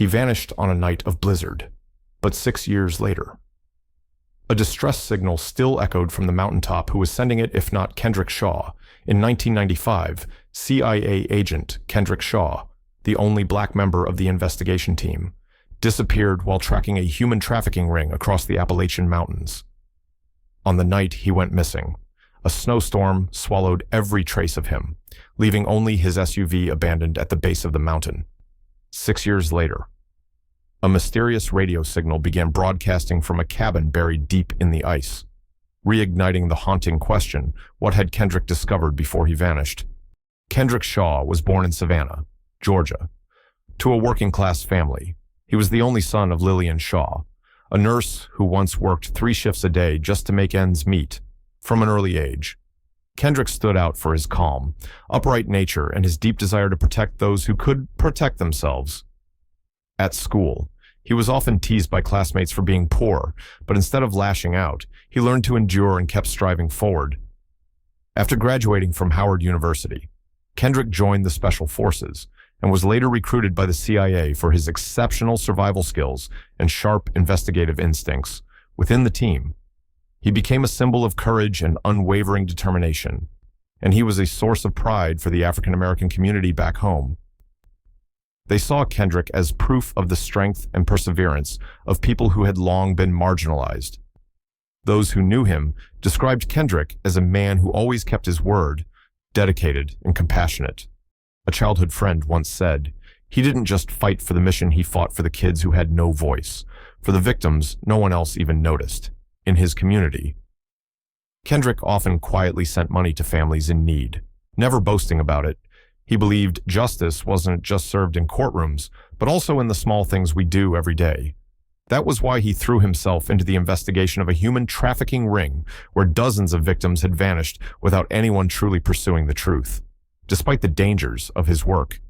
He vanished on a night of blizzard, but 6 years later. A distress signal still echoed from the mountaintop. Who was sending it if not Kendrick Shaw? In 1995, CIA agent Kendrick Shaw, the only black member of the investigation team, disappeared while tracking a human trafficking ring across the Appalachian Mountains. On the night he went missing, a snowstorm swallowed every trace of him, leaving only his SUV abandoned at the base of the mountain. 6 years later, a mysterious radio signal began broadcasting from a cabin buried deep in the ice, reigniting the haunting question: what had Kendrick discovered before he vanished? Kendrick Shaw was born in Savannah, Georgia, to a working-class family. He was the only son of Lillian Shaw, a nurse who once worked 3 shifts a day just to make ends meet. From an early age, Kendrick stood out for his calm, upright nature and his deep desire to protect those who could protect themselves. At school, he was often teased by classmates for being poor, but instead of lashing out, he learned to endure and kept striving forward. After graduating from Howard University, Kendrick joined the Special Forces and was later recruited by the CIA for his exceptional survival skills and sharp investigative instincts. Within the team, he became a symbol of courage and unwavering determination, and he was a source of pride for the African American community back home. They saw Kendrick as proof of the strength and perseverance of people who had long been marginalized. Those who knew him described Kendrick as a man who always kept his word, dedicated and compassionate. A childhood friend once said, "He didn't just fight for the mission, he fought for the kids who had no voice, for the victims no one else even noticed." In his community, Kendrick often quietly sent money to families in need, never boasting about it. He believed justice wasn't just served in courtrooms, but also in the small things we do every day. That was why he threw himself into the investigation of a human trafficking ring where dozens of victims had vanished without anyone truly pursuing the truth. Despite the dangers of his work,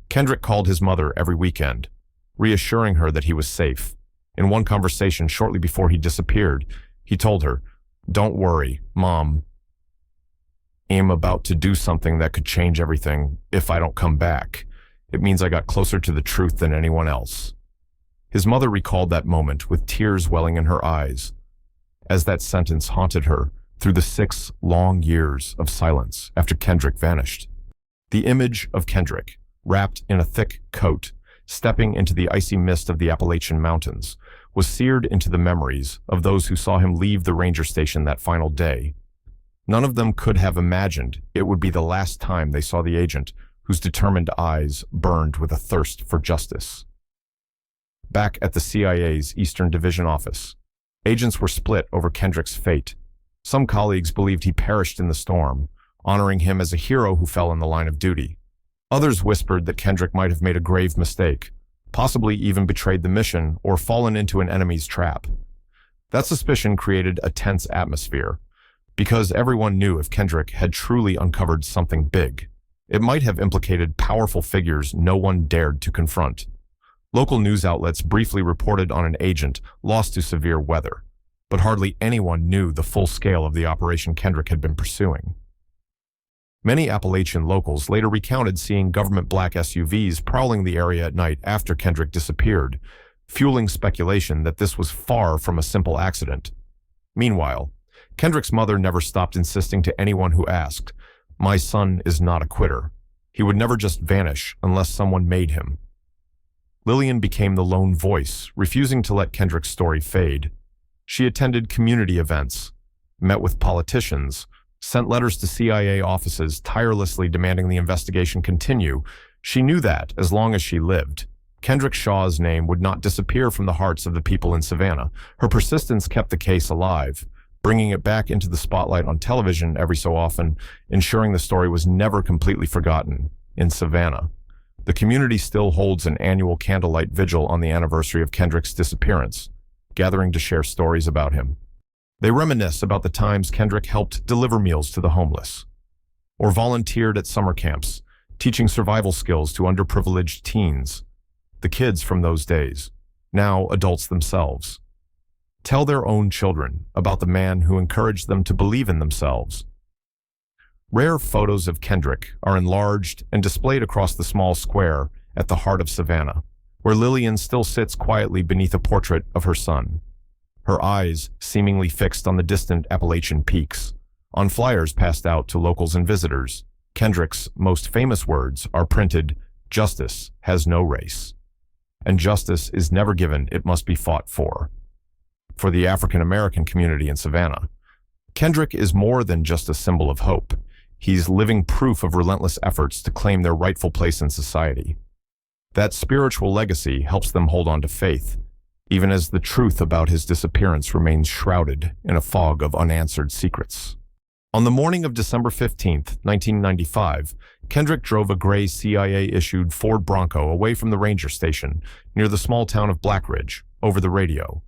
Kendrick called his mother every weekend, reassuring her that he was safe. In one conversation shortly before he disappeared, he told her, "Don't worry, Mom. I'm about to do something that could change everything if I don't come back. It means I got closer to the truth than anyone else." His mother recalled that moment with tears welling in her eyes, as that sentence haunted her through the 6 long years of silence after Kendrick vanished. The image of Kendrick, wrapped in a thick coat, stepping into the icy mist of the Appalachian Mountains, was seared into the memories of those who saw him leave the ranger station that final day. None of them could have imagined it would be the last time they saw the agent whose determined eyes burned with a thirst for justice. Back at the CIA's Eastern Division office, agents were split over Kendrick's fate. Some colleagues believed he perished in the storm, honoring him as a hero who fell in the line of duty. Others whispered that Kendrick might have made a grave mistake, possibly even betrayed the mission or fallen into an enemy's trap. That suspicion created a tense atmosphere, because everyone knew if Kendrick had truly uncovered something big, it might have implicated powerful figures no one dared to confront. Local news outlets briefly reported on an agent lost to severe weather, but hardly anyone knew the full scale of the operation Kendrick had been pursuing. Many Appalachian locals later recounted seeing government black SUVs prowling the area at night after Kendrick disappeared, fueling speculation that this was far from a simple accident. Meanwhile, Kendrick's mother never stopped insisting to anyone who asked, "My son is not a quitter. He would never just vanish unless someone made him." Lillian became the lone voice, refusing to let Kendrick's story fade. She attended community events, met with politicians, sent letters to CIA offices tirelessly demanding the investigation continue. She knew that, as long as she lived, Kendrick Shaw's name would not disappear from the hearts of the people in Savannah. Her persistence kept the case alive, bringing it back into the spotlight on television every so often, ensuring the story was never completely forgotten. In Savannah, the community still holds an annual candlelight vigil on the anniversary of Kendrick's disappearance, gathering to share stories about him. They reminisce about the times Kendrick helped deliver meals to the homeless, or volunteered at summer camps, teaching survival skills to underprivileged teens. The kids from those days, now adults themselves, tell their own children about the man who encouraged them to believe in themselves. Rare photos of Kendrick are enlarged and displayed across the small square at the heart of Savannah, where Lillian still sits quietly beneath a portrait of her son, her eyes seemingly fixed on the distant Appalachian peaks. On flyers passed out to locals and visitors, Kendrick's most famous words are printed, "Justice has no race." And justice is never given, it must be fought for. For the African American community in Savannah, Kendrick is more than just a symbol of hope. He's living proof of relentless efforts to claim their rightful place in society. That spiritual legacy helps them hold on to faith, even as the truth about his disappearance remains shrouded in a fog of unanswered secrets. On the morning of December 15th, 1995, Kendrick drove a gray CIA-issued Ford Bronco away from the ranger station near the small town of Black Ridge over the radio.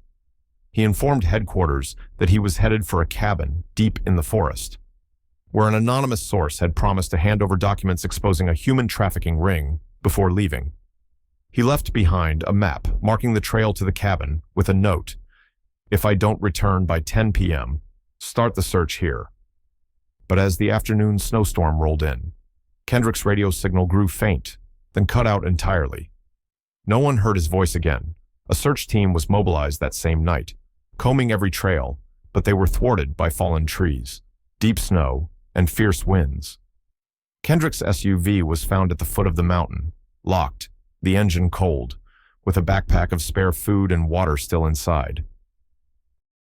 He informed headquarters that he was headed for a cabin deep in the forest, where an anonymous source had promised to hand over documents exposing a human trafficking ring before leaving. He left behind a map marking the trail to the cabin with a note, "If I don't return by 10 p.m., start the search here." But as the afternoon snowstorm rolled in, Kendrick's radio signal grew faint, then cut out entirely. No one heard his voice again. A search team was mobilized that same night, combing every trail, but they were thwarted by fallen trees, deep snow, and fierce winds. Kendrick's SUV was found at the foot of the mountain, locked, the engine cold, with a backpack of spare food and water still inside.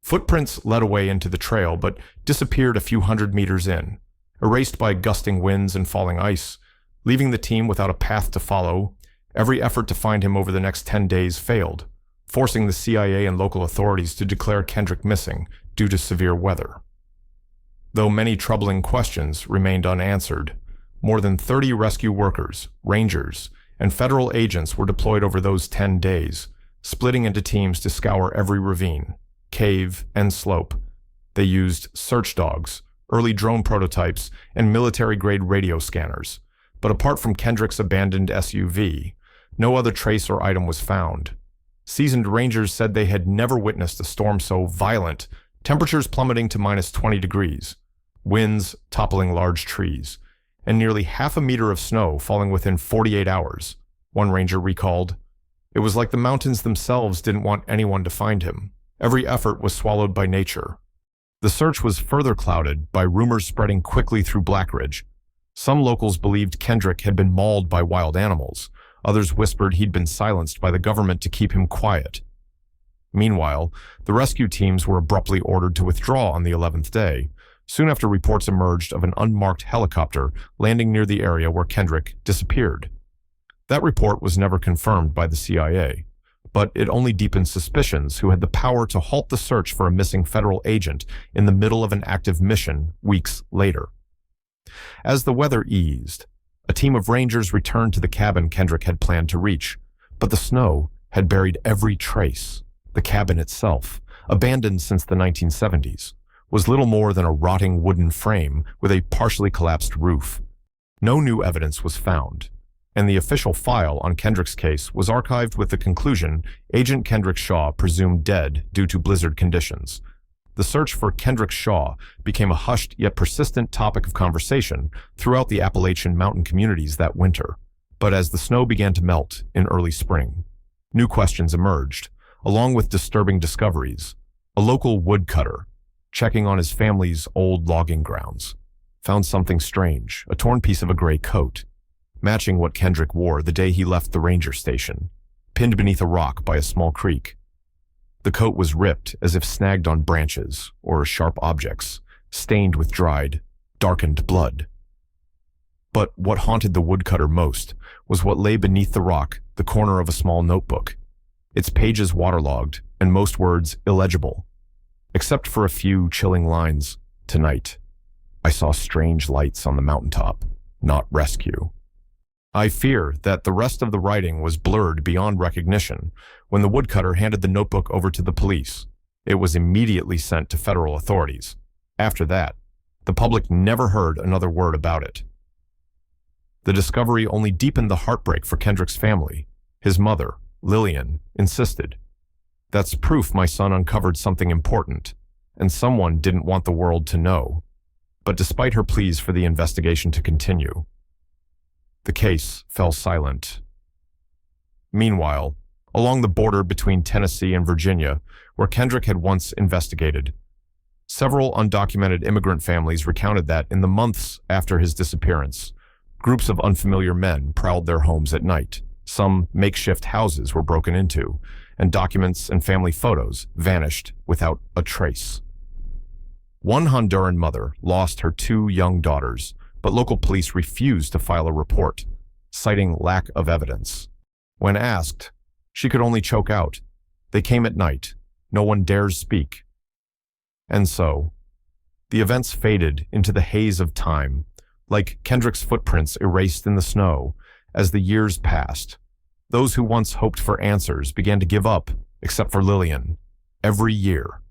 Footprints led away into the trail, but disappeared a few hundred meters in, erased by gusting winds and falling ice, leaving the team without a path to follow. Every effort to find him over the next 10 days failed, forcing the CIA and local authorities to declare Kendrick missing due to severe weather. Though many troubling questions remained unanswered, more than 30 rescue workers, rangers, and federal agents were deployed over those 10 days, splitting into teams to scour every ravine, cave, and slope. They used search dogs, early drone prototypes, and military-grade radio scanners. But apart from Kendrick's abandoned SUV, no other trace or item was found. Seasoned rangers said they had never witnessed a storm so violent, temperatures plummeting to -20 degrees, winds toppling large trees, and nearly half a meter of snow falling within 48 hours, one ranger recalled. It was like the mountains themselves didn't want anyone to find him. Every effort was swallowed by nature. The search was further clouded by rumors spreading quickly through Black Ridge. Some locals believed Kendrick had been mauled by wild animals. Others whispered he'd been silenced by the government to keep him quiet. Meanwhile, the rescue teams were abruptly ordered to withdraw on the 11th day, soon after reports emerged of an unmarked helicopter landing near the area where Kendrick disappeared. That report was never confirmed by the CIA, but it only deepened suspicions who had the power to halt the search for a missing federal agent in the middle of an active mission weeks later. As the weather eased, a team of rangers returned to the cabin Kendrick had planned to reach, but the snow had buried every trace. The cabin itself, abandoned since the 1970s, was little more than a rotting wooden frame with a partially collapsed roof. No new evidence was found, and the official file on Kendrick's case was archived with the conclusion Agent Kendrick Shaw presumed dead due to blizzard conditions. The search for Kendrick Shaw became a hushed yet persistent topic of conversation throughout the Appalachian mountain communities that winter. But as the snow began to melt in early spring, new questions emerged, along with disturbing discoveries. A local woodcutter, checking on his family's old logging grounds, found something strange, a torn piece of a gray coat, matching what Kendrick wore the day he left the ranger station, pinned beneath a rock by a small creek. The coat was ripped as if snagged on branches or sharp objects, stained with dried, darkened blood. But what haunted the woodcutter most was what lay beneath the rock, the corner of a small notebook, its pages waterlogged and most words illegible, except for a few chilling lines. "Tonight, I saw strange lights on the mountaintop, not rescue." I fear that the rest of the writing was blurred beyond recognition when the woodcutter handed the notebook over to the police. It was immediately sent to federal authorities. After that, the public never heard another word about it. The discovery only deepened the heartbreak for Kendrick's family. His mother, Lillian, insisted, "That's proof my son uncovered something important, and someone didn't want the world to know." But despite her pleas for the investigation to continue, the case fell silent. Meanwhile, along the border between Tennessee and Virginia, where Kendrick had once investigated. Several undocumented immigrant families recounted that in the months after his disappearance, groups of unfamiliar men prowled their homes at night. Some makeshift houses were broken into, and documents and family photos vanished without a trace. One Honduran mother lost her 2 young daughters, but local police refused to file a report, citing lack of evidence. When asked, she could only choke out, "They came at night. No one dares speak." And so, the events faded into the haze of time, like Kendrick's footprints erased in the snow. As the years passed, those who once hoped for answers began to give up, except for Lillian. Every year,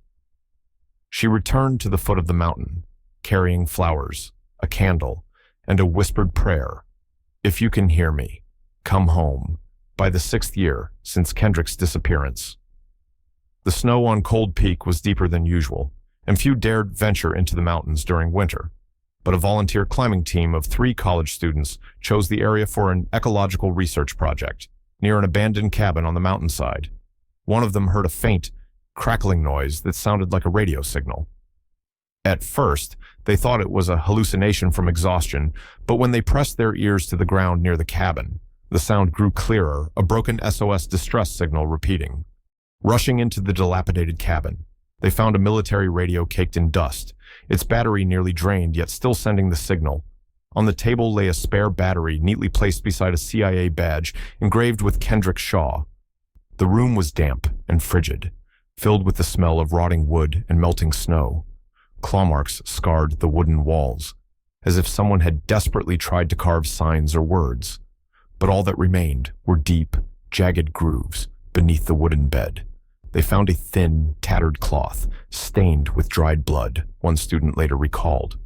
she returned to the foot of the mountain, carrying flowers, a candle, and a whispered prayer. "If you can hear me, come home." By the 6th year since Kendrick's disappearance, the snow on Cold Peak was deeper than usual, and few dared venture into the mountains during winter. But a volunteer climbing team of 3 college students chose the area for an ecological research project, near an abandoned cabin on the mountainside. One of them heard a faint, crackling noise that sounded like a radio signal. At first, they thought it was a hallucination from exhaustion, but when they pressed their ears to the ground near the cabin, the sound grew clearer, a broken SOS distress signal repeating. Rushing into the dilapidated cabin, they found a military radio caked in dust, its battery nearly drained yet still sending the signal. On the table lay a spare battery neatly placed beside a CIA badge engraved with Kendrick Shaw. The room was damp and frigid, filled with the smell of rotting wood and melting snow. Claw marks scarred the wooden walls, as if someone had desperately tried to carve signs or words. But all that remained were deep, jagged grooves beneath the wooden bed. They found a thin, tattered cloth, stained with dried blood, one student later recalled.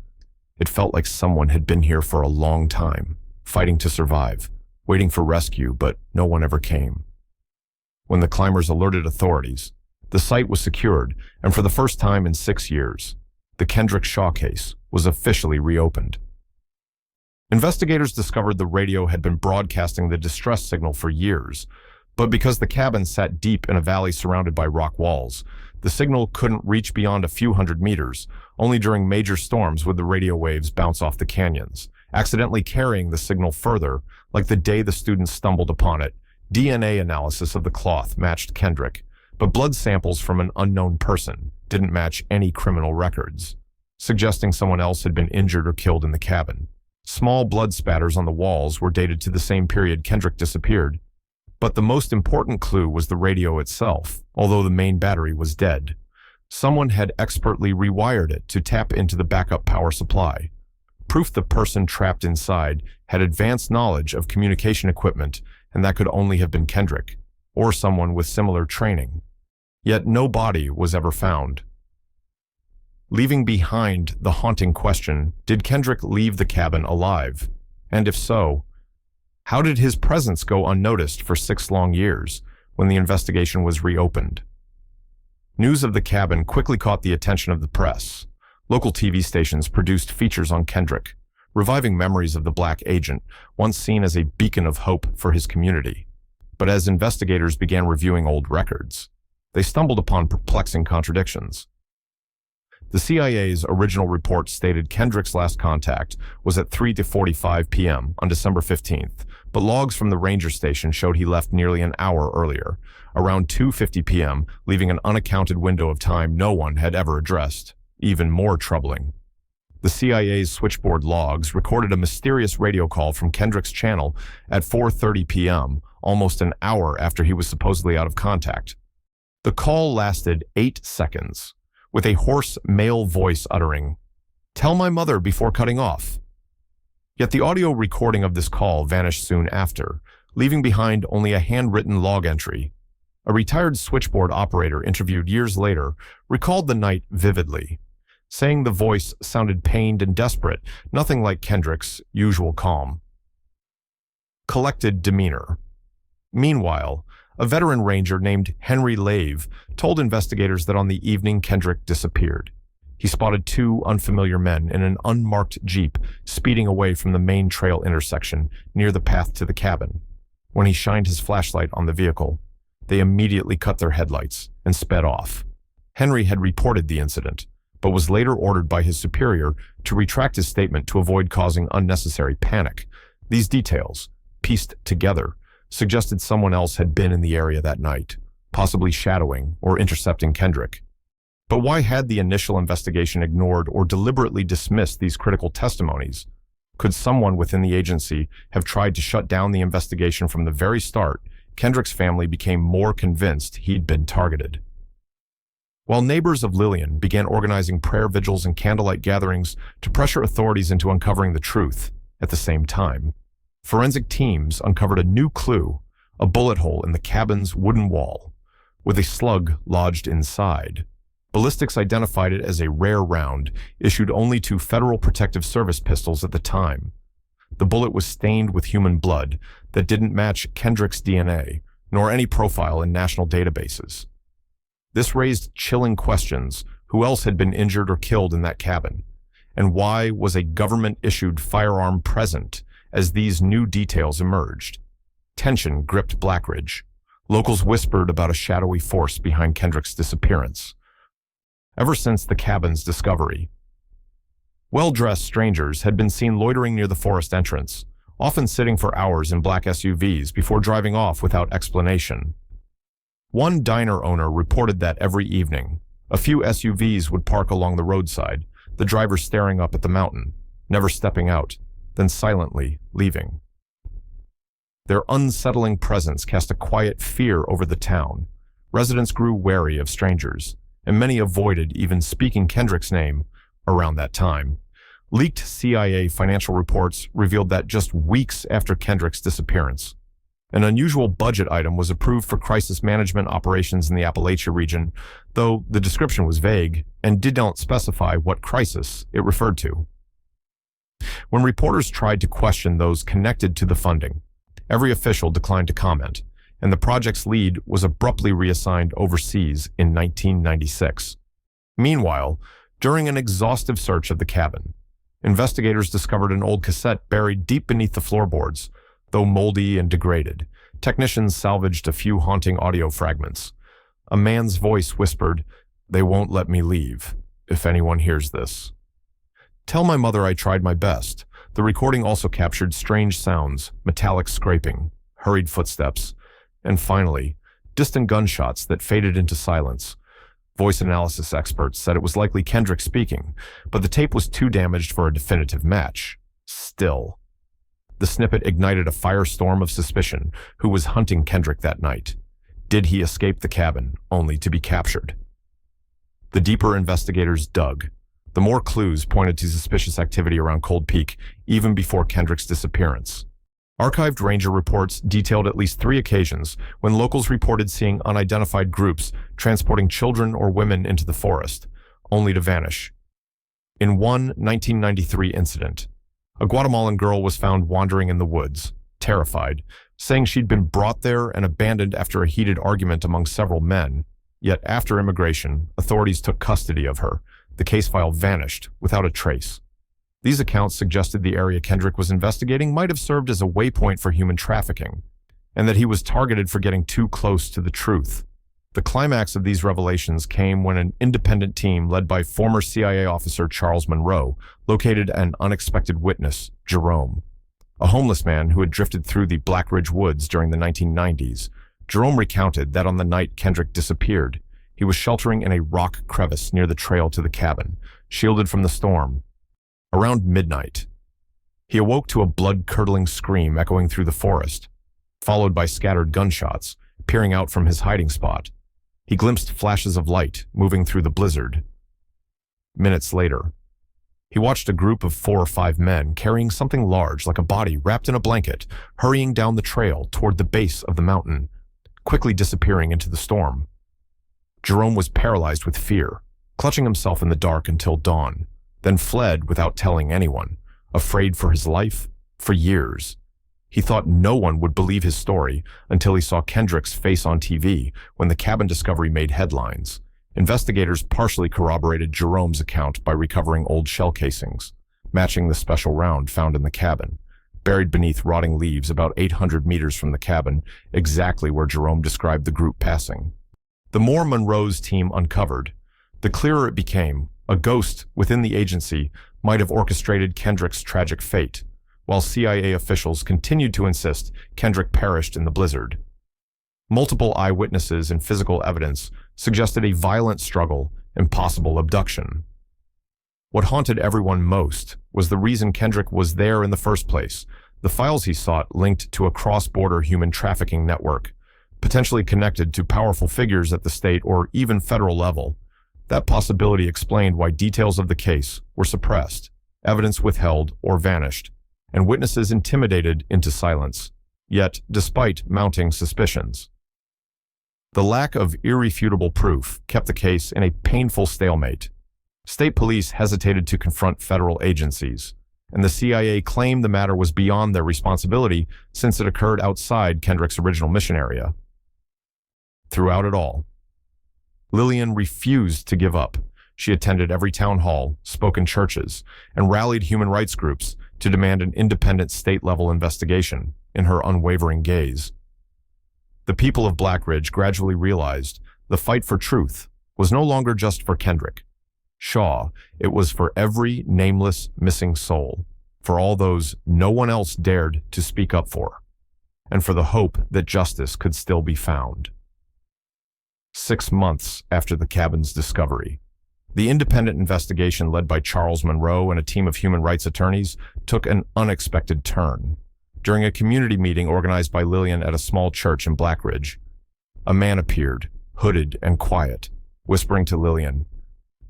It felt like someone had been here for a long time, fighting to survive, waiting for rescue, but no one ever came. When the climbers alerted authorities, the site was secured, and for the first time in 6 years, the Kendrick Shaw case was officially reopened. Investigators discovered the radio had been broadcasting the distress signal for years, but because the cabin sat deep in a valley surrounded by rock walls, the signal couldn't reach beyond a few hundred meters. Only during major storms would the radio waves bounce off the canyons, accidentally carrying the signal further, like the day the students stumbled upon it. DNA analysis of the cloth matched Kendrick, but blood samples from an unknown person didn't match any criminal records, suggesting someone else had been injured or killed in the cabin. Small blood spatters on the walls were dated to the same period Kendrick disappeared. But the most important clue was the radio itself, although the main battery was dead. Someone had expertly rewired it to tap into the backup power supply. Proof the person trapped inside had advanced knowledge of communication equipment, and that could only have been Kendrick, or someone with similar training. Yet no body was ever found. Leaving behind the haunting question, did Kendrick leave the cabin alive? And if so, how did his presence go unnoticed for 6 long years when the investigation was reopened? News of the cabin quickly caught the attention of the press. Local TV stations produced features on Kendrick, reviving memories of the black agent, once seen as a beacon of hope for his community. But as investigators began reviewing old records, they stumbled upon perplexing contradictions. The CIA's original report stated Kendrick's last contact was at 3:45 p.m. on December 15th, but logs from the ranger station showed he left nearly an hour earlier, around 2:50 p.m., leaving an unaccounted window of time no one had ever addressed. Even more troubling, the CIA's switchboard logs recorded a mysterious radio call from Kendrick's channel at 4:30 p.m., almost an hour after he was supposedly out of contact. The call lasted 8 seconds, with a hoarse male voice uttering, "Tell my mother," before cutting off. Yet the audio recording of this call vanished soon after, leaving behind only a handwritten log entry. A retired switchboard operator interviewed years later recalled the night vividly, saying the voice sounded pained and desperate, nothing like Kendrick's usual calm, collected demeanor. Meanwhile, a veteran ranger named Henry Lave told investigators that on the evening Kendrick disappeared, he spotted 2 unfamiliar men in an unmarked Jeep speeding away from the main trail intersection near the path to the cabin. When he shined his flashlight on the vehicle, they immediately cut their headlights and sped off. Henry had reported the incident, but was later ordered by his superior to retract his statement to avoid causing unnecessary panic. These details, pieced together, suggested someone else had been in the area that night, possibly shadowing or intercepting Kendrick. But why had the initial investigation ignored or deliberately dismissed these critical testimonies? Could someone within the agency have tried to shut down the investigation from the very start? Kendrick's family became more convinced he'd been targeted. While neighbors of Lillian began organizing prayer vigils and candlelight gatherings to pressure authorities into uncovering the truth, at the same time, forensic teams uncovered a new clue, a bullet hole in the cabin's wooden wall, with a slug lodged inside. Ballistics identified it as a rare round, issued only to Federal Protective Service pistols at the time. The bullet was stained with human blood that didn't match Kendrick's DNA, nor any profile in national databases. This raised chilling questions: who else had been injured or killed in that cabin? And why was a government-issued firearm present as these new details emerged? Tension gripped Blackridge. Locals whispered about a shadowy force behind Kendrick's disappearance. Ever since the cabin's discovery, well-dressed strangers had been seen loitering near the forest entrance, often sitting for hours in black SUVs before driving off without explanation. One diner owner reported that every evening, a few SUVs would park along the roadside, the driver staring up at the mountain, never stepping out, then silently leaving. Their unsettling presence cast a quiet fear over the town. Residents grew wary of strangers, and many avoided even speaking Kendrick's name around that time. Leaked CIA financial reports revealed that just weeks after Kendrick's disappearance, an unusual budget item was approved for crisis management operations in the Appalachia region, though the description was vague and did not specify what crisis it referred to. When reporters tried to question those connected to the funding, every official declined to comment, and the project's lead was abruptly reassigned overseas in 1996. Meanwhile, during an exhaustive search of the cabin, investigators discovered an old cassette buried deep beneath the floorboards. Though moldy and degraded, technicians salvaged a few haunting audio fragments. A man's voice whispered, "They won't let me leave, if anyone hears this." "Tell my mother I tried my best." The recording also captured strange sounds, metallic scraping, hurried footsteps, and finally, distant gunshots that faded into silence. Voice analysis experts said it was likely Kendrick speaking, but the tape was too damaged for a definitive match. Still, the snippet ignited a firestorm of suspicion. Who was hunting Kendrick that night? Did he escape the cabin, only to be captured? The deeper investigators dug. The more clues pointed to suspicious activity around Cold Peak, even before Kendrick's disappearance. Archived ranger reports detailed at least 3 occasions when locals reported seeing unidentified groups transporting children or women into the forest, only to vanish. In one 1993 incident, a Guatemalan girl was found wandering in the woods, terrified, saying she'd been brought there and abandoned after a heated argument among several men. Yet after immigration, authorities took custody of her. The case file vanished without a trace. These accounts suggested the area Kendrick was investigating might have served as a waypoint for human trafficking, and that he was targeted for getting too close to the truth. The climax of these revelations came when an independent team led by former CIA officer Charles Monroe located an unexpected witness, Jerome, a homeless man who had drifted through the Blackridge Woods during the 1990s. Jerome recounted that on the night Kendrick disappeared, he was sheltering in a rock crevice near the trail to the cabin, shielded from the storm. Around midnight, he awoke to a blood-curdling scream echoing through the forest, followed by scattered gunshots peering out from his hiding spot. He glimpsed flashes of light moving through the blizzard. Minutes later, he watched a group of 4 or 5 men carrying something large like a body wrapped in a blanket, hurrying down the trail toward the base of the mountain, quickly disappearing into the storm. Jerome was paralyzed with fear, clutching himself in the dark until dawn, then fled without telling anyone, afraid for his life for years. He thought no one would believe his story until he saw Kendrick's face on TV when the cabin discovery made headlines. Investigators partially corroborated Jerome's account by recovering old shell casings, matching the special round found in the cabin. buried beneath rotting leaves about 800 meters from the cabin, exactly where Jerome described the group passing. The more Monroe's team uncovered, the clearer it became a ghost within the agency might have orchestrated Kendrick's tragic fate, while CIA officials continued to insist Kendrick perished in the blizzard. Multiple eyewitnesses and physical evidence suggested a violent struggle and possible abduction. What haunted everyone most was the reason Kendrick was there in the first place. The files he sought linked to a cross-border human trafficking network, potentially connected to powerful figures at the state or even federal level. That possibility explained why details of the case were suppressed, evidence withheld or vanished, and witnesses intimidated into silence. Yet, despite mounting suspicions, the lack of irrefutable proof kept the case in a painful stalemate. State police hesitated to confront federal agencies, and the CIA claimed the matter was beyond their responsibility since it occurred outside Kendrick's original mission area. Throughout it all, Lillian refused to give up. She attended every town hall, spoke in churches, and rallied human rights groups to demand an independent state-level investigation in her unwavering gaze. The people of Black Ridge gradually realized the fight for truth was no longer just for Kendrick Shaw, it was for every nameless missing soul, for all those no one else dared to speak up for, and for the hope that justice could still be found. 6 months after the cabin's discovery, the independent investigation led by Charles Monroe and a team of human rights attorneys took an unexpected turn. During a community meeting organized by Lillian at a small church in Black Ridge, a man appeared, hooded and quiet, whispering to Lillian,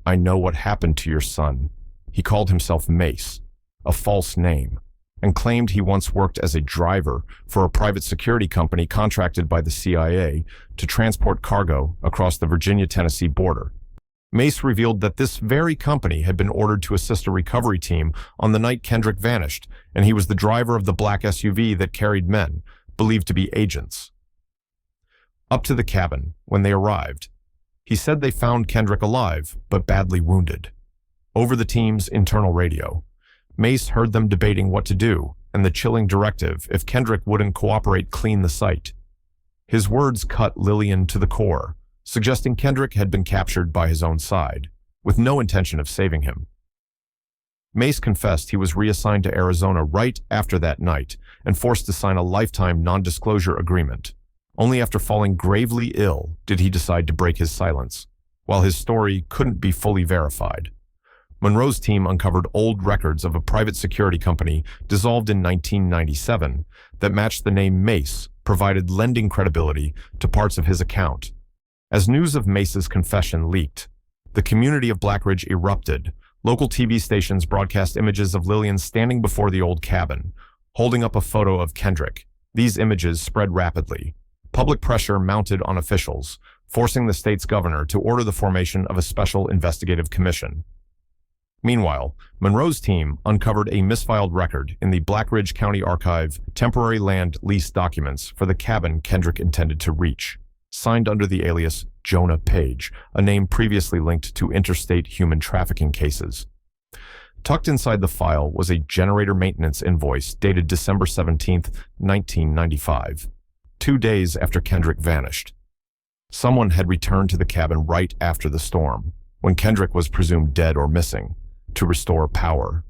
"I know what happened to your son." He called himself Mace, a false name, and claimed he once worked as a driver for a private security company contracted by the CIA to transport cargo across the Virginia-Tennessee border. Mace revealed that this very company had been ordered to assist a recovery team on the night Kendrick vanished, and he was the driver of the black SUV that carried men, believed to be agents. Up to the cabin, when they arrived, he said they found Kendrick alive, but badly wounded. Over the team's internal radio, Mace heard them debating what to do and the chilling directive if Kendrick wouldn't cooperate clean the site. His words cut Lillian to the core, suggesting Kendrick had been captured by his own side, with no intention of saving him. Mace confessed he was reassigned to Arizona right after that night and forced to sign a lifetime non-disclosure agreement. Only after falling gravely ill did he decide to break his silence, while his story couldn't be fully verified. Monroe's team uncovered old records of a private security company dissolved in 1997 that matched the name Mace, provided lending credibility to parts of his account. As news of Mace's confession leaked, the community of Black Ridge erupted. Local TV stations broadcast images of Lillian standing before the old cabin, holding up a photo of Kendrick. These images spread rapidly. Public pressure mounted on officials, forcing the state's governor to order the formation of a special investigative commission. Meanwhile, Monroe's team uncovered a misfiled record in the Black Ridge County Archive temporary land lease documents for the cabin Kendrick intended to reach, signed under the alias Jonah Page, a name previously linked to interstate human trafficking cases. Tucked inside the file was a generator maintenance invoice dated December 17, 1995, 2 days after Kendrick vanished. Someone had returned to the cabin right after the storm, when Kendrick was presumed dead or missing, to restore power.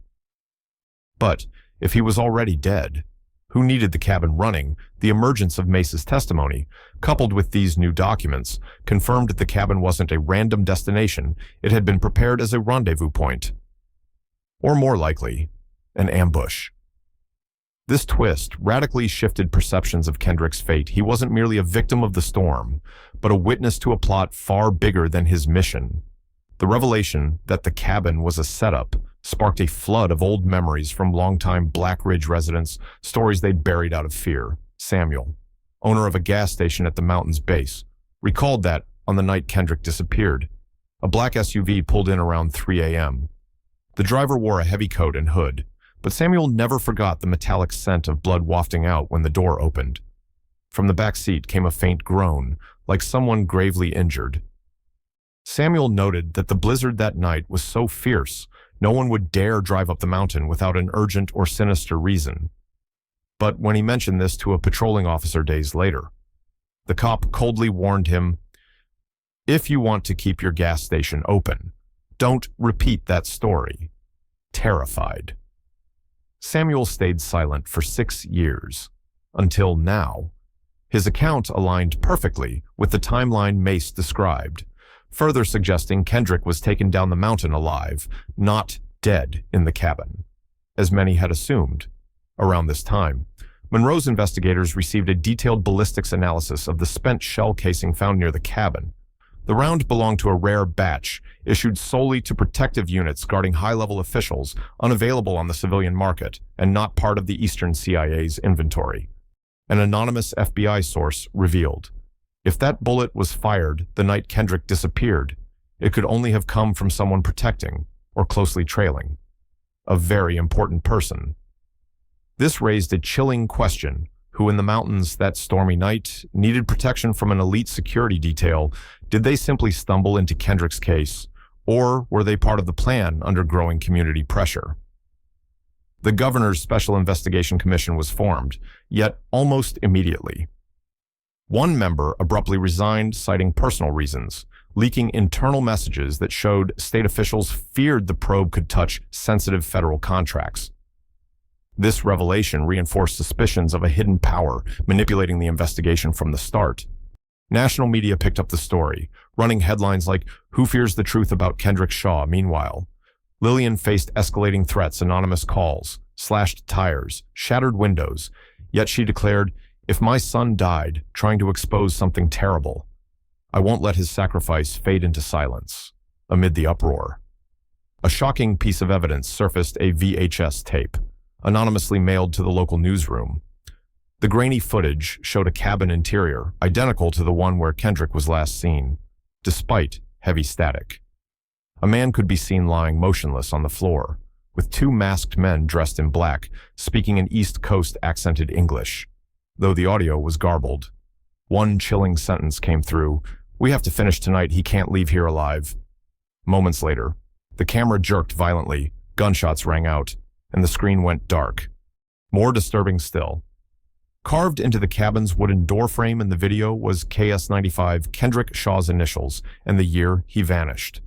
But if he was already dead, who needed the cabin running? The emergence of Mace's testimony, coupled with these new documents, confirmed that the cabin wasn't a random destination. It had been prepared as a rendezvous point. Or more likely, an ambush. This twist radically shifted perceptions of Kendrick's fate. He wasn't merely a victim of the storm, but a witness to a plot far bigger than his mission. The revelation that the cabin was a setup sparked a flood of old memories from longtime Black Ridge residents, stories they'd buried out of fear. Samuel, owner of a gas station at the mountain's base, recalled that on the night Kendrick disappeared, a black SUV pulled in around 3 a.m. The driver wore a heavy coat and hood, but Samuel never forgot the metallic scent of blood wafting out when the door opened. From the back seat came a faint groan, like someone gravely injured. Samuel noted that the blizzard that night was so fierce, no one would dare drive up the mountain without an urgent or sinister reason. but when he mentioned this to a patrolling officer days later, the cop coldly warned him, "If you want to keep your gas station open, don't repeat that story." Terrified, Samuel stayed silent for 6 years, until now. His account aligned perfectly with the timeline Mace described, further suggesting Kendrick was taken down the mountain alive, not dead in the cabin, as many had assumed. Around this time, Monroe's investigators received a detailed ballistics analysis of the spent shell casing found near the cabin. The round belonged to a rare batch, issued solely to protective units guarding high-level officials, unavailable on the civilian market, and not part of the Eastern CIA's inventory. An anonymous FBI source revealed, if that bullet was fired the night Kendrick disappeared, it could only have come from someone protecting or closely trailing a very important person. This raised a chilling question: who in the mountains that stormy night needed protection from an elite security detail? Did they simply stumble into Kendrick's case, or were they part of the plan under growing community pressure? The governor's Special Investigation Commission was formed, yet almost immediately. One member abruptly resigned, citing personal reasons, leaking internal messages that showed state officials feared the probe could touch sensitive federal contracts. This revelation reinforced suspicions of a hidden power manipulating the investigation from the start. National media picked up the story, running headlines like, "Who fears the truth about Kendrick Shaw?" Meanwhile, Lillian faced escalating threats, anonymous calls, slashed tires, shattered windows, yet she declared, "If my son died trying to expose something terrible, I won't let his sacrifice fade into silence." Amid the uproar, a shocking piece of evidence surfaced: a VHS tape, anonymously mailed to the local newsroom. The grainy footage showed a cabin interior identical to the one where Kendrick was last seen, despite heavy static. A man could be seen lying motionless on the floor, with 2 masked men dressed in black, speaking in East Coast accented English, though the audio was garbled. One chilling sentence came through: "We have to finish tonight, he can't leave here alive." Moments later, the camera jerked violently, gunshots rang out, and the screen went dark. More disturbing still, carved into the cabin's wooden doorframe in the video was KS95, Kendrick Shaw's initials, and the year he vanished.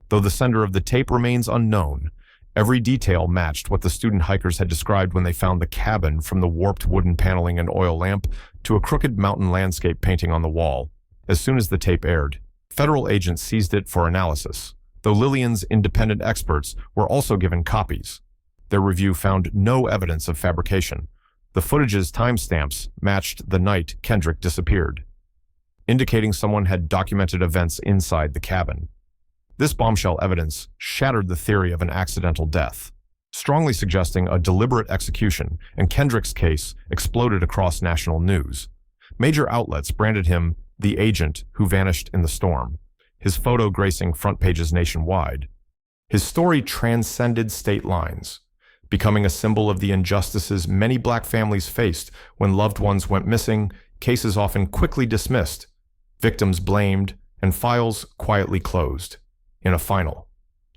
Though the sender of the tape remains unknown, every detail matched what the student hikers had described when they found the cabin, from the warped wooden paneling and oil lamp to a crooked mountain landscape painting on the wall. As soon as the tape aired, federal agents seized it for analysis, though Lillian's independent experts were also given copies. Their review found no evidence of fabrication. The footage's timestamps matched the night Kendrick disappeared, indicating someone had documented events inside the cabin. This bombshell evidence shattered the theory of an accidental death, strongly suggesting a deliberate execution, and Kendrick's case exploded across national news. Major outlets branded him the agent who vanished in the storm, his photo gracing front pages nationwide. His story transcended state lines, becoming a symbol of the injustices many Black families faced when loved ones went missing, cases often quickly dismissed, victims blamed, and files quietly closed. In a final,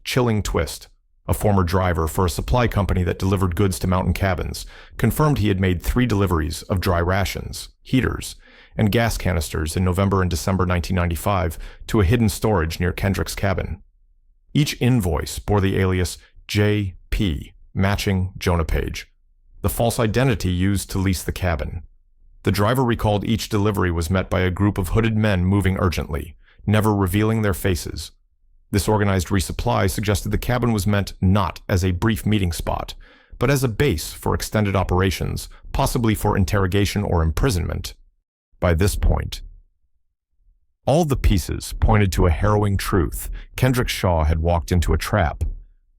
chilling twist, a former driver for a supply company that delivered goods to mountain cabins confirmed he had made 3 deliveries of dry rations, heaters, and gas canisters in November and December 1995 to a hidden storage near Kendrick's cabin. Each invoice bore the alias J.P., matching Jonah Page, the false identity used to lease the cabin. The driver recalled each delivery was met by a group of hooded men moving urgently, never revealing their faces. This organized resupply suggested the cabin was meant not as a brief meeting spot, but as a base for extended operations, possibly for interrogation or imprisonment. By this point, all the pieces pointed to a harrowing truth: Kendrick Shaw had walked into a trap,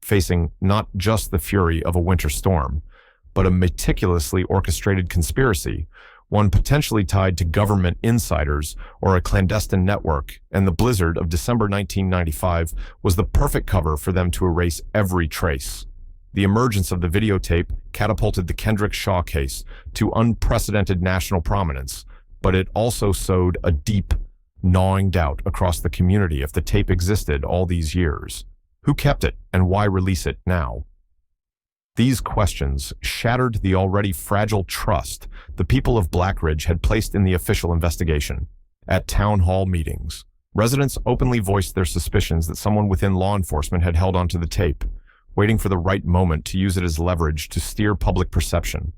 facing not just the fury of a winter storm, but a meticulously orchestrated conspiracy, one potentially tied to government insiders or a clandestine network, and the blizzard of December 1995 was the perfect cover for them to erase every trace. The emergence of the videotape catapulted the Kendrick Shaw case to unprecedented national prominence, but it also sowed a deep, gnawing doubt across the community if the tape existed all these years. Who kept it, and why release it now? These questions shattered the already fragile trust the people of Black Ridge had placed in the official investigation. At town hall meetings, residents openly voiced their suspicions that someone within law enforcement had held onto the tape, waiting for the right moment to use it as leverage to steer public perception.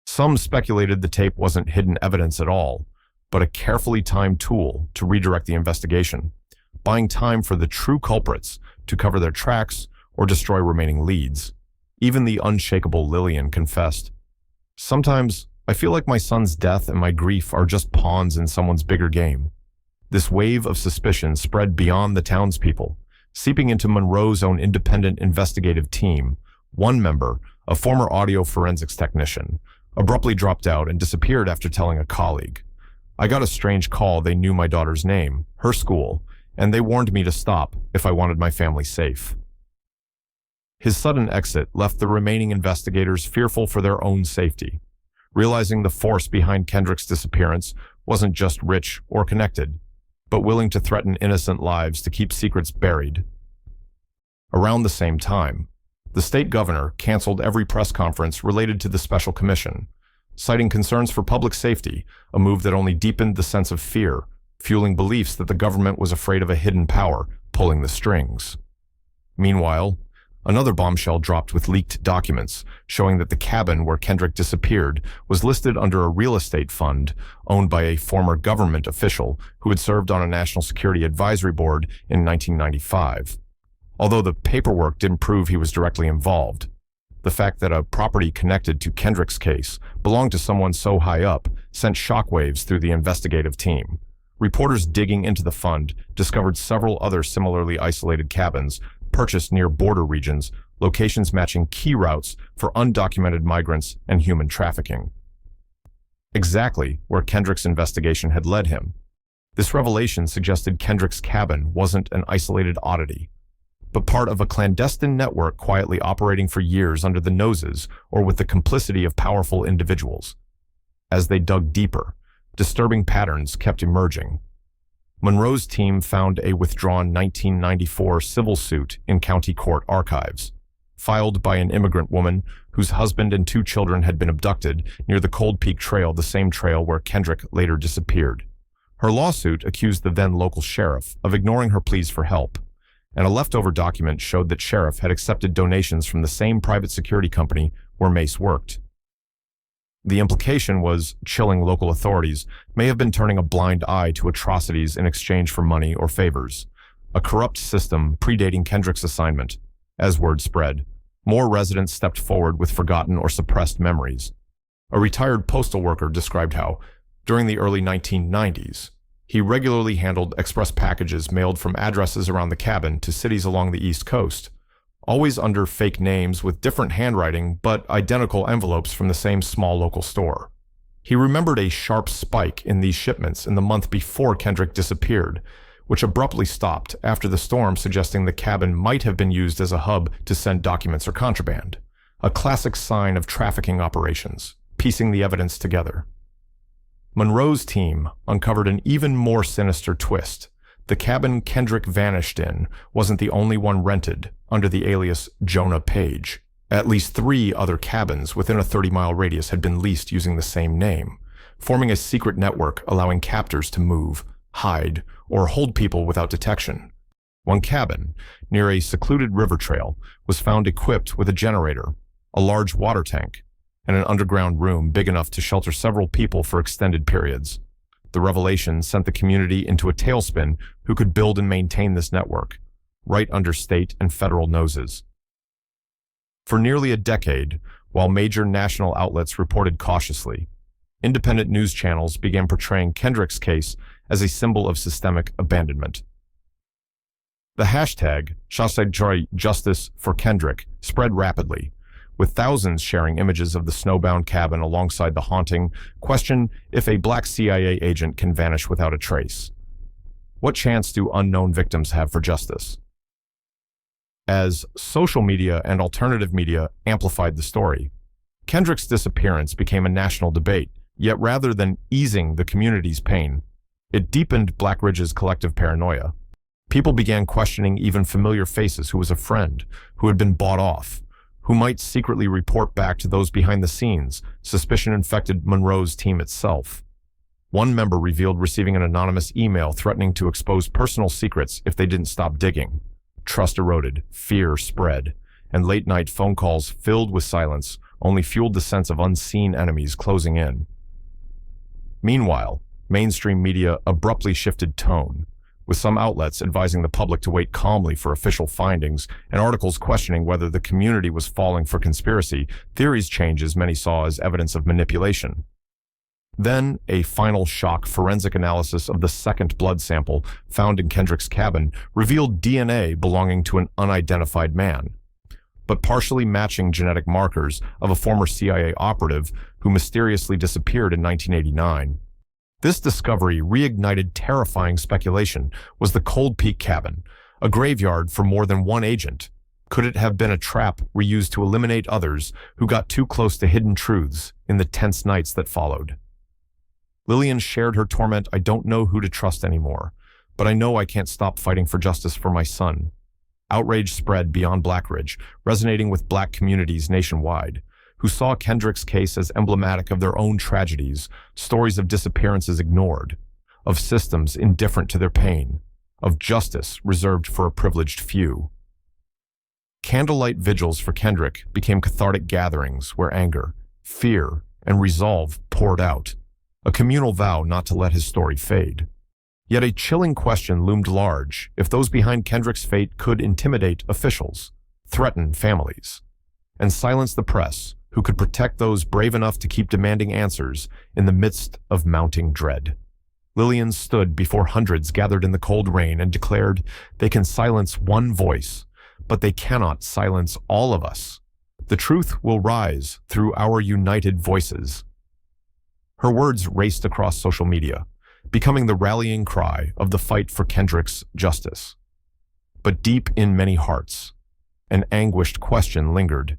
Some speculated the tape wasn't hidden evidence at all, but a carefully timed tool to redirect the investigation, buying time for the true culprits to cover their tracks or destroy remaining leads. Even the unshakable Lillian confessed, "Sometimes I feel like my son's death and my grief are just pawns in someone's bigger game." This wave of suspicion spread beyond the townspeople, seeping into Monroe's own independent investigative team. One member, a former audio forensics technician, abruptly dropped out and disappeared after telling a colleague, "I got a strange call. They knew my daughter's name, her school, and they warned me to stop if I wanted my family safe." His sudden exit left the remaining investigators fearful for their own safety, realizing the force behind Kendrick's disappearance wasn't just rich or connected, but willing to threaten innocent lives to keep secrets buried. Around the same time, the state governor canceled every press conference related to the special commission, citing concerns for public safety, a move that only deepened the sense of fear, fueling beliefs that the government was afraid of a hidden power pulling the strings. Meanwhile, another bombshell dropped with leaked documents showing that the cabin where Kendrick disappeared was listed under a real estate fund owned by a former government official who had served on a National Security Advisory Board in 1995. Although the paperwork didn't prove he was directly involved, the fact that a property connected to Kendrick's case belonged to someone so high up sent shockwaves through the investigative team. Reporters digging into the fund discovered several other similarly isolated cabins purchased near border regions, locations matching key routes for undocumented migrants and human trafficking. Exactly where Kendrick's investigation had led him. This revelation suggested Kendrick's cabin wasn't an isolated oddity, but part of a clandestine network quietly operating for years under the noses or with the complicity of powerful individuals. As they dug deeper, disturbing patterns kept emerging. Monroe's team found a withdrawn 1994 civil suit in county court archives, filed by an immigrant woman whose husband and 2 children had been abducted near the Cold Peak Trail, the same trail where Kendrick later disappeared. Her lawsuit accused the then local sheriff of ignoring her pleas for help, and a leftover document showed that sheriff had accepted donations from the same private security company where Mace worked. The implication was chilling local authorities may have been turning a blind eye to atrocities in exchange for money or favors, a corrupt system predating Kendrick's assignment. As word spread, more residents stepped forward with forgotten or suppressed memories. A retired postal worker described how, during the early 1990s, he regularly handled express packages mailed from addresses around the cabin to cities along the East Coast, always under fake names with different handwriting but identical envelopes from the same small local store. He remembered a sharp spike in these shipments in the month before Kendrick disappeared, which abruptly stopped after the storm, suggesting the cabin might have been used as a hub to send documents or contraband, a classic sign of trafficking operations, piecing the evidence together. Monroe's team uncovered an even more sinister twist. The cabin Kendrick vanished in wasn't the only one rented under the alias Jonah Page. At least 3 other cabins within a 30-mile radius had been leased using the same name, forming a secret network allowing captors to move, hide, or hold people without detection. One cabin, near a secluded river trail, was found equipped with a generator, a large water tank, and an underground room big enough to shelter several people for extended periods. The revelation sent the community into a tailspin who could build and maintain this network, right under state and federal noses. For nearly a decade, while major national outlets reported cautiously, independent news channels began portraying Kendrick's case as a symbol of systemic abandonment. The hashtag #Justice for Kendrick spread rapidly, with thousands sharing images of the snowbound cabin alongside the haunting question if a black CIA agent can vanish without a trace. What chance do unknown victims have for justice? As social media and alternative media amplified the story, Kendrick's disappearance became a national debate, yet rather than easing the community's pain, it deepened Black Ridge's collective paranoia. People began questioning even familiar faces: who was a friend, who had been bought off, who might secretly report back to those behind the scenes. Suspicion infected Monroe's team itself. One member revealed receiving an anonymous email threatening to expose personal secrets if they didn't stop digging. Trust eroded, fear spread, and late-night phone calls filled with silence only fueled the sense of unseen enemies closing in. Meanwhile, mainstream media abruptly shifted tone, with some outlets advising the public to wait calmly for official findings and articles questioning whether the community was falling for conspiracy theories. Changes many saw as evidence of manipulation. Then, a final shock forensic analysis of the second blood sample found in Kendrick's cabin revealed DNA belonging to an unidentified man, but partially matching genetic markers of a former CIA operative who mysteriously disappeared in 1989. This discovery reignited terrifying speculation. Was the Cold Peak cabin a graveyard for more than one agent? Could it have been a trap reused to eliminate others who got too close to hidden truths in the tense nights that followed? Lillian shared her torment. I don't know who to trust anymore, but I know I can't stop fighting for justice for my son. Outrage spread beyond Blackridge, resonating with Black communities nationwide, who saw Kendrick's case as emblematic of their own tragedies, stories of disappearances ignored, of systems indifferent to their pain, of justice reserved for a privileged few. Candlelight vigils for Kendrick became cathartic gatherings where anger, fear, and resolve poured out, a communal vow not to let his story fade. Yet a chilling question loomed large: if those behind Kendrick's fate could intimidate officials, threaten families, and silence the press, who could protect those brave enough to keep demanding answers in the midst of mounting dread. Lillian stood before hundreds gathered in the cold rain and declared, "They can silence one voice, but they cannot silence all of us. The truth will rise through our united voices." Her words raced across social media, becoming the rallying cry of the fight for Kendrick's justice. But deep in many hearts, an anguished question lingered.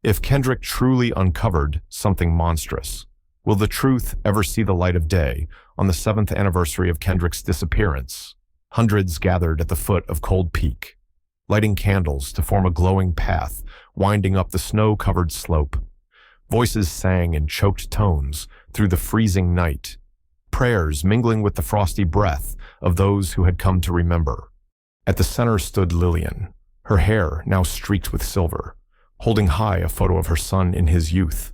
If Kendrick truly uncovered something monstrous, will the truth ever see the light of day? On the 7th anniversary of Kendrick's disappearance, hundreds gathered at the foot of Cold Peak, lighting candles to form a glowing path winding up the snow-covered slope. Voices sang in choked tones through the freezing night, prayers mingling with the frosty breath of those who had come to remember. At the center stood Lillian, her hair now streaked with silver, holding high a photo of her son in his youth.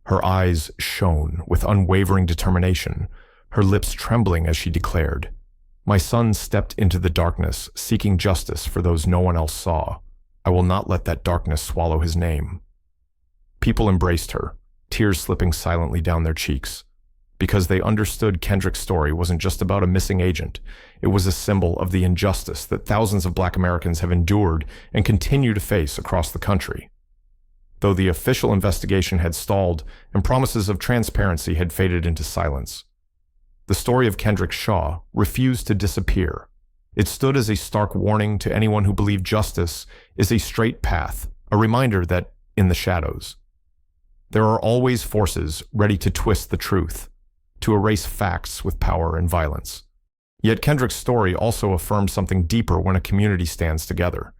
Her eyes shone with unwavering determination, her lips trembling as she declared, "My son stepped into the darkness, seeking justice for those no one else saw. I will not let that darkness swallow his name." People embraced her, tears slipping silently down their cheeks, because they understood Kendrick's story wasn't just about a missing agent. It was a symbol of the injustice that thousands of Black Americans have endured and continue to face across the country. Though the official investigation had stalled and promises of transparency had faded into silence, the story of Kendrick Shaw refused to disappear. It stood as a stark warning to anyone who believed justice is a straight path, a reminder that, in the shadows, there are always forces ready to twist the truth, to erase facts with power and violence. Yet Kendrick's story also affirms something deeper. When a community stands together,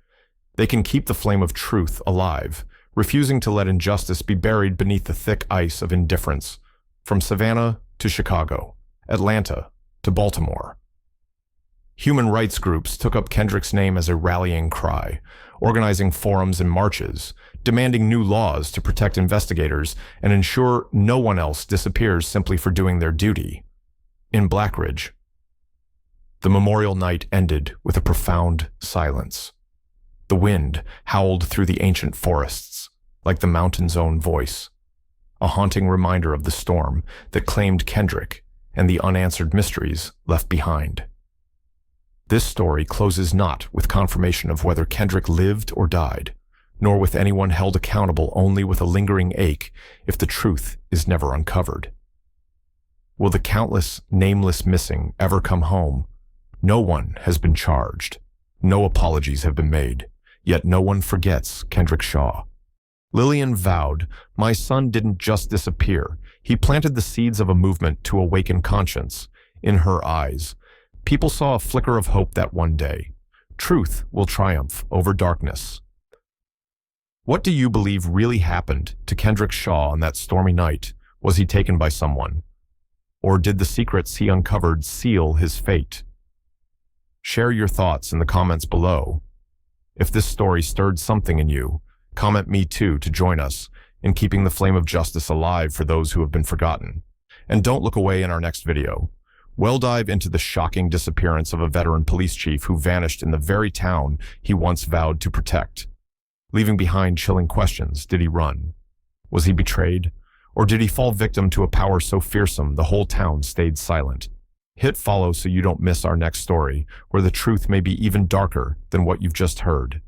they can keep the flame of truth alive, refusing to let injustice be buried beneath the thick ice of indifference. From Savannah to Chicago, Atlanta to Baltimore, human rights groups took up Kendrick's name as a rallying cry, organizing forums and marches, demanding new laws to protect investigators and ensure no one else disappears simply for doing their duty. In Blackridge, the memorial night ended with a profound silence. The wind howled through the ancient forests, like the mountain's own voice, a haunting reminder of the storm that claimed Kendrick and the unanswered mysteries left behind. This story closes not with confirmation of whether Kendrick lived or died, nor with anyone held accountable, only with a lingering ache if the truth is never uncovered. Will the countless nameless missing ever come home? No one has been charged. No apologies have been made. Yet no one forgets Kendrick Shaw. Lillian vowed, "My son didn't just disappear. He planted the seeds of a movement to awaken conscience." In her eyes, people saw a flicker of hope that one day, truth will triumph over darkness. What do you believe really happened to Kendrick Shaw on that stormy night? Was he taken by someone? Or did the secrets he uncovered seal his fate? Share your thoughts in the comments below. If this story stirred something in you, comment "Me Too" to join us in keeping the flame of justice alive for those who have been forgotten. And don't look away in our next video. We'll dive into the shocking disappearance of a veteran police chief who vanished in the very town he once vowed to protect, leaving behind chilling questions. Did he run? Was he betrayed? Or did he fall victim to a power so fearsome the whole town stayed silent? Hit follow so you don't miss our next story, where the truth may be even darker than what you've just heard.